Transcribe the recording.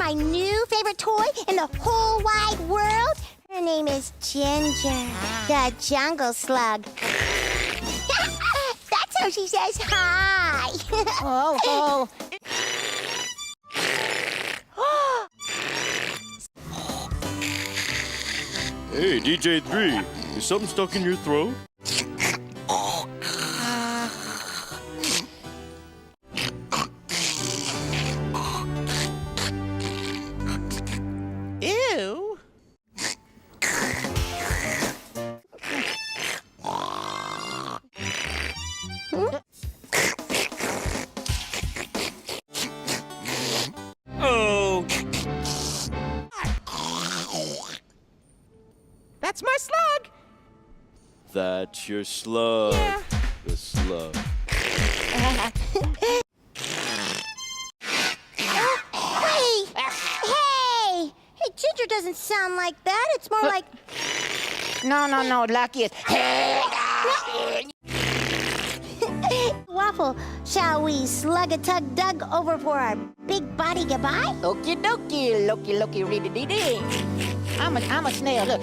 my new favorite toy in the whole wide world? Her name is Ginger, the jungle slug. That's how she says hi. Oh. Hey, DJ3, is something stuck in your throat? Ew. Oh! That's my slug. That's your slug. Yeah. The slug. Hey, Ginger doesn't sound like that. It's more like... No, Lucky is. Waffle, shall we slug-a-tug-dug over for our big body goodbye? Okie dokie, Loki, ready, dee. I'm a snail, look.